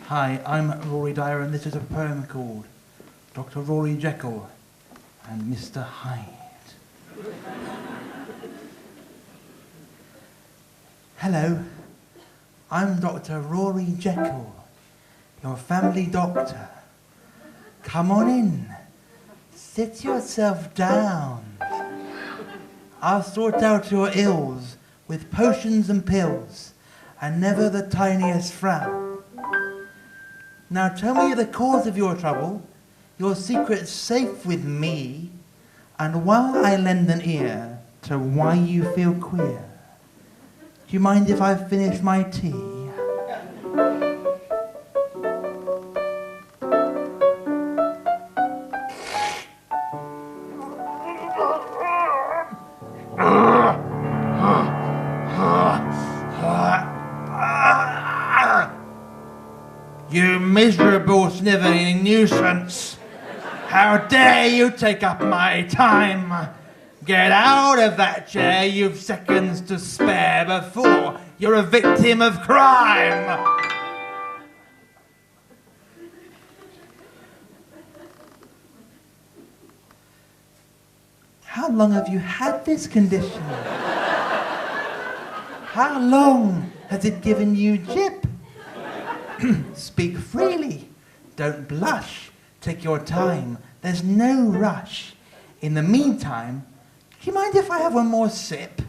Hi, I'm Rory Dyer, and this is a poem called Dr. Rory Jekyll and Mr. Hyde. Hello, I'm Dr. Rory Jekyll, your family doctor. Come on in, sit yourself down. I'll sort out your ills with potions and pills, and never the tiniest frown. Now tell me the cause of your trouble, your secret's safe with me, and while I lend an ear to why you feel queer, do you mind if I finish my tea? You miserable snivelling nuisance! How dare you take up my time! Get out of that chair, you've seconds to spare before you're a victim of crime! How long have you had this condition? How long has it given you jip? Speak freely, don't blush, take your time, there's no rush. In the meantime, do you mind if I have one more sip?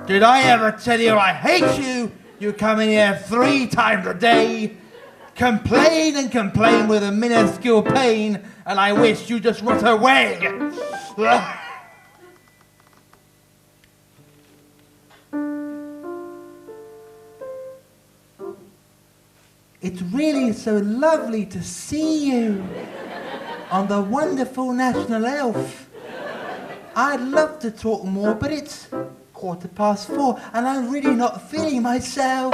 Did I ever tell you I hate you? You come in here 3 times a day, complain and complain with a minuscule pain, and I wish you just rot away. It's really so lovely to see you on the wonderful National Elf. I'd love to talk more, but it's 4:15 and I'm really not feeling myself.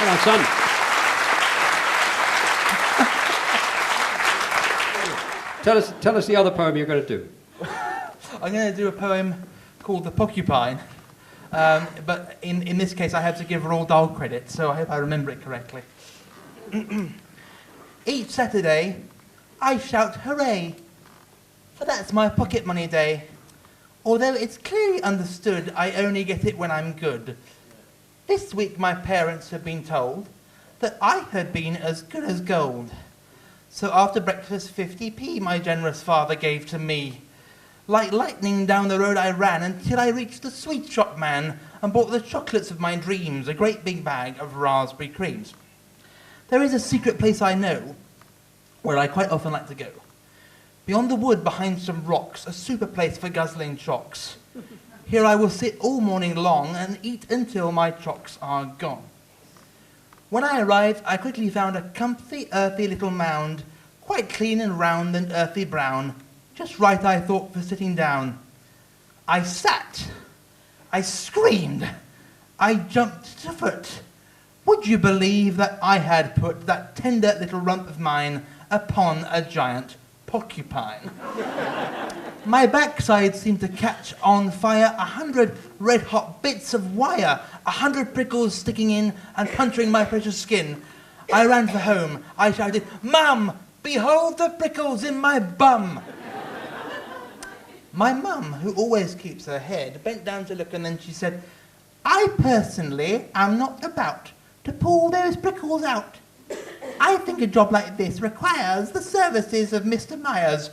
Hello, son. Tell us the other poem you're going to do. I'm going to do a poem called The Porcupine, but in this case I have to give Roald Dahl credit, so I hope I remember it correctly. Each Saturday I shout hooray, for that's my pocket money day, although it's clearly understood I only get it when I'm good. This week my parents have been told that I had been as good as gold. So after breakfast 50p my generous father gave to me. Like lightning down the road I ran until I reached the sweet shop man and bought the chocolates of my dreams, a great big bag of raspberry creams. There is a secret place I know where I quite often like to go. Beyond the wood behind some rocks, a super place for guzzling chocks. Here I will sit all morning long and eat until my chocks are gone. When I arrived, I quickly found a comfy, earthy little mound, quite clean and round and earthy brown, just right, I thought, for sitting down. I sat, I screamed, I jumped to foot. Would you believe that I had put that tender little rump of mine upon a giant porcupine? My backside seemed to catch on fire, 100 red-hot bits of wire, 100 prickles sticking in and puncturing my precious skin. I ran for home. I shouted, "Mum, behold the prickles in my bum!" My mum, who always keeps her head, bent down to look, and then she said, "I personally am not about to pull those prickles out. I think a job like this requires the services of Mr. Myers.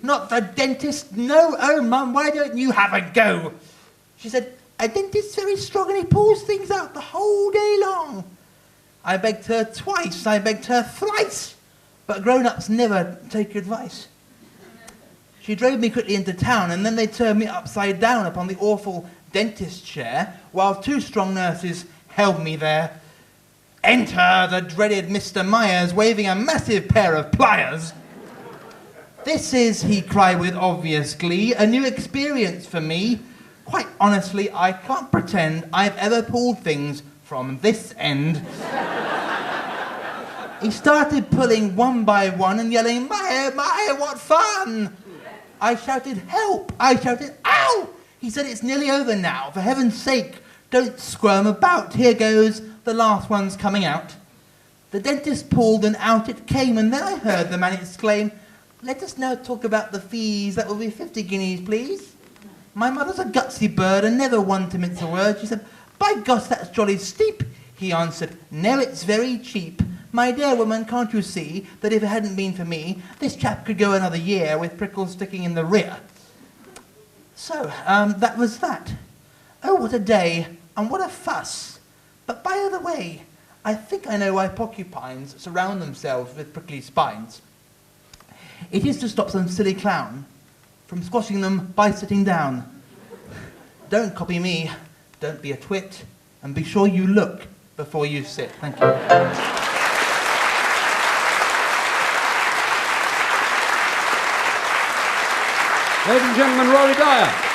Not the dentist, no. Oh, Mum, why don't you have a go?" She said, "A dentist's very strong and he pulls things out the whole day long." I begged her twice, I begged her thrice, but grown-ups never take advice. She drove me quickly into town, and then they turned me upside down upon the awful dentist chair, while 2 strong nurses held me there. Enter the dreaded Mr. Myers, waving a massive pair of pliers. "This is," he cried with obvious glee, "a new experience for me. Quite honestly, I can't pretend I've ever pulled things from this end. He started pulling one by one and yelling, "Maya, Maya, what fun!" I shouted, "Help!" I shouted, "Ow!" He said, "It's nearly over now. For heaven's sake, don't squirm about. Here goes. The last one's coming out." The dentist pulled and out it came, and then I heard the man exclaim, "Let us now talk about the fees. That will be 50 guineas, please." My mother's a gutsy bird and never one to mince a word. She said, "By gosh, that's jolly steep." He answered, "No, it's very cheap. My dear woman, can't you see that if it hadn't been for me, this chap could go another year with prickles sticking in the rear?" So, that was that. Oh, what a day, and what a fuss. But by the way, I think I know why porcupines surround themselves with prickly spines. It is to stop some silly clown from squashing them by sitting down. Don't copy me, don't be a twit, and be sure you look before you sit. Thank you. Ladies and gentlemen, Rory Dyer.